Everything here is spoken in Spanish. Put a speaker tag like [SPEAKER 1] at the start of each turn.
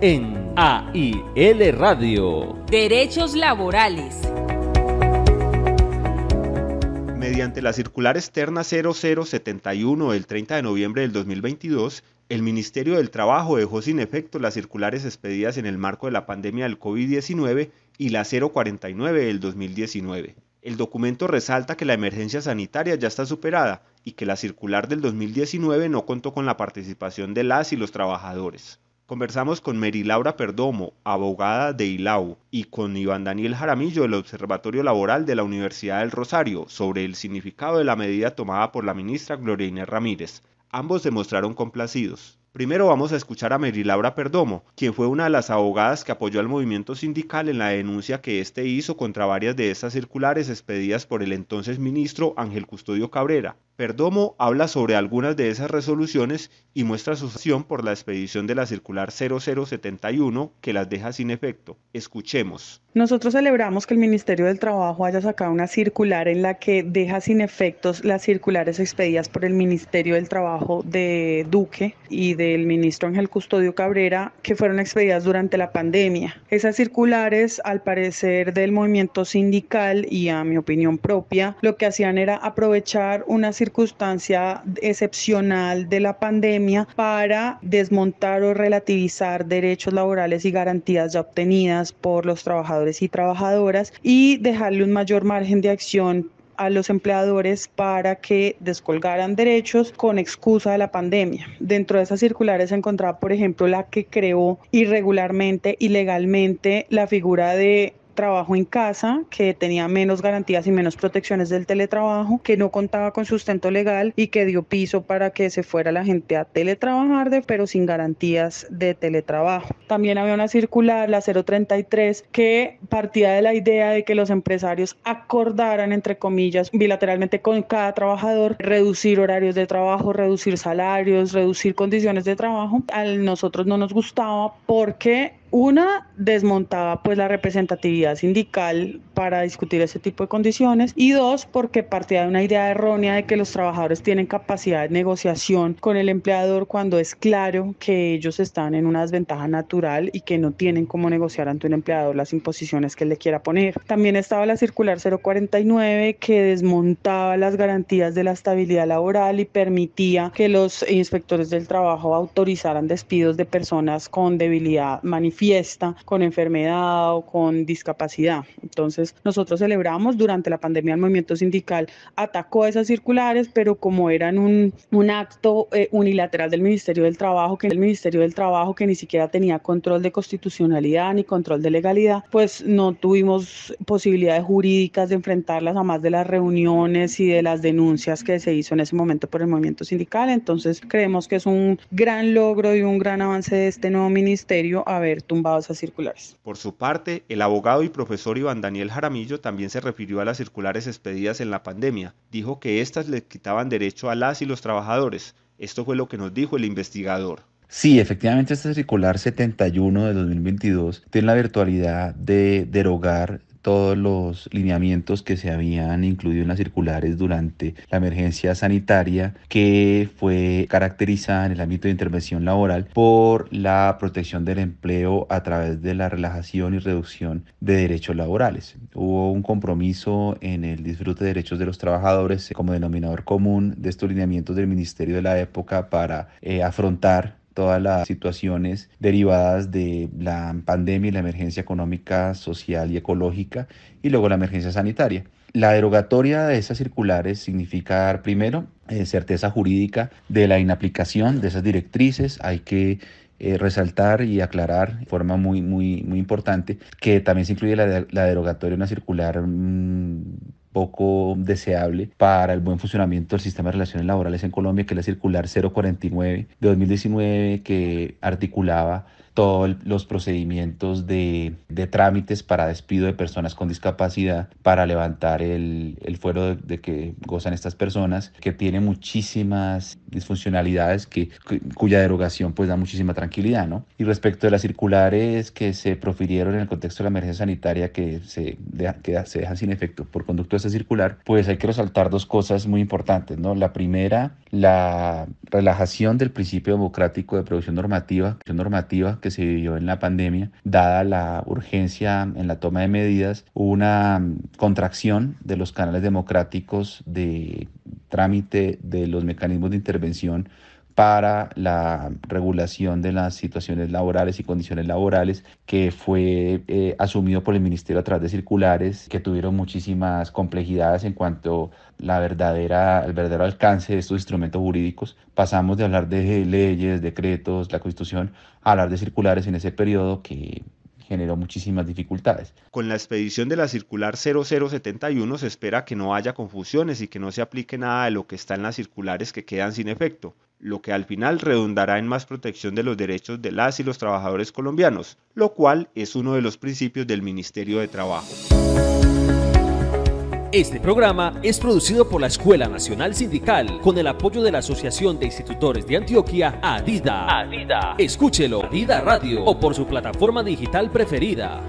[SPEAKER 1] en AIL Radio.
[SPEAKER 2] Derechos laborales.
[SPEAKER 3] Mediante la circular externa 0071 del 30 de noviembre del 2022, el Ministerio del Trabajo dejó sin efecto las circulares expedidas en el marco de la pandemia del COVID-19 y la 049 del 2019. El documento resalta que la emergencia sanitaria ya está superada y que la circular del 2019 no contó con la participación de las y los trabajadores. Conversamos con Mary Laura Perdomo, abogada de ILAU, y con Iván Daniel Jaramillo del Observatorio Laboral de la Universidad del Rosario sobre el significado de la medida tomada por la ministra Gloria Inés Ramírez. Ambos se mostraron complacidos. Primero vamos a escuchar a Mary Laura Perdomo, quien fue una de las abogadas que apoyó al movimiento sindical en la denuncia que éste hizo contra varias de estas circulares expedidas por el entonces ministro Ángel Custodio Cabrera. Perdomo habla sobre algunas de esas resoluciones y muestra su satisfacción por la expedición de la circular 0071 que las deja sin efecto. Escuchemos.
[SPEAKER 4] Nosotros celebramos que el Ministerio del Trabajo haya sacado una circular en la que deja sin efectos las circulares expedidas por el Ministerio del Trabajo de Duque y del ministro Ángel Custodio Cabrera, que fueron expedidas durante la pandemia. Esas circulares, al parecer del movimiento sindical y a mi opinión propia, lo que hacían era aprovechar una circunstancia excepcional de la pandemia para desmontar o relativizar derechos laborales y garantías ya obtenidas por los trabajadores y trabajadoras y dejarle un mayor margen de acción a los empleadores para que descolgaran derechos con excusa de la pandemia. Dentro de esas circulares se encontraba, por ejemplo, la que creó irregularmente, ilegalmente, la figura de trabajo en casa, que tenía menos garantías y menos protecciones del teletrabajo, que no contaba con sustento legal y que dio piso para que se fuera la gente a teletrabajar, pero sin garantías de teletrabajo. También había una circular, la 033, que partía de la idea de que los empresarios acordaran, entre comillas, bilateralmente con cada trabajador, reducir horarios de trabajo, reducir salarios, reducir condiciones de trabajo. A nosotros no nos gustaba porque una, desmontaba pues la representatividad sindical para discutir ese tipo de condiciones, y dos, porque partía de una idea errónea de que los trabajadores tienen capacidad de negociación con el empleador cuando es claro que ellos están en una desventaja natural y que no tienen cómo negociar ante un empleador las imposiciones que él le quiera poner. También estaba la circular 049 que desmontaba las garantías de la estabilidad laboral y permitía que los inspectores del trabajo autorizaran despidos de personas con debilidad manifiesta, con enfermedad o con discapacidad. Entonces, nosotros celebramos durante la pandemia el movimiento sindical atacó esas circulares, pero como eran un acto unilateral del Ministerio del Trabajo, que ni siquiera tenía control de constitucionalidad ni control de legalidad, pues no tuvimos posibilidades jurídicas de enfrentarlas a más de las reuniones y de las denuncias que se hizo en ese momento por el movimiento sindical. Entonces, creemos que es un gran logro y un gran avance de este nuevo ministerio haber tumbado esas circulares.
[SPEAKER 3] Por su parte, el abogado y profesor Iván Daniel Jaramillo también se refirió a las circulares expedidas en la pandemia. Dijo que éstas le quitaban derecho a las y los trabajadores. Esto fue lo que nos dijo el investigador.
[SPEAKER 5] Sí, efectivamente esta circular 71 de 2022 tiene la virtualidad de derogar todos los lineamientos que se habían incluido en las circulares durante la emergencia sanitaria, que fue caracterizada en el ámbito de intervención laboral por la protección del empleo a través de la relajación y reducción de derechos laborales. Hubo un compromiso en el disfrute de derechos de los trabajadores como denominador común de estos lineamientos del ministerio de la época para afrontar todas las situaciones derivadas de la pandemia y la emergencia económica, social y ecológica, y luego la emergencia sanitaria. La derogatoria de esas circulares significa dar primero certeza jurídica de la inaplicación de esas directrices. Hay que resaltar y aclarar de forma muy importante que también se incluye la derogatoria en una circular poco deseable para el buen funcionamiento del sistema de relaciones laborales en Colombia, que es la circular 049 de 2019, que articulaba todos los procedimientos de trámites para despido de personas con discapacidad, para levantar el fuero de que gozan estas personas, que tiene muchísimas disfuncionalidades cuya derogación pues da muchísima tranquilidad, ¿no? Y respecto de las circulares que se profirieron en el contexto de la emergencia sanitaria, que se dejan sin efecto por conducto de esta circular, pues hay que resaltar dos cosas muy importantes, ¿no? La primera, la relajación del principio democrático de producción normativa que se vivió en la pandemia, dada la urgencia en la toma de medidas, hubo una contracción de los canales democráticos de trámite de los mecanismos de intervención para la regulación de las situaciones laborales y condiciones laborales, que fue asumido por el Ministerio a través de circulares que tuvieron muchísimas complejidades en cuanto al verdadero alcance de estos instrumentos jurídicos. Pasamos de hablar de leyes, decretos, la Constitución, a hablar de circulares en ese periodo que generó muchísimas dificultades.
[SPEAKER 3] Con la expedición de la circular 0071 se espera que no haya confusiones y que no se aplique nada de lo que está en las circulares que quedan sin efecto, lo que al final redundará en más protección de los derechos de las y los trabajadores colombianos, lo cual es uno de los principios del Ministerio de Trabajo.
[SPEAKER 1] Este programa es producido por la Escuela Nacional Sindical con el apoyo de la Asociación de Institutores de Antioquia, ADIDA. Escúchelo, ADIDA Radio, o por su plataforma digital preferida.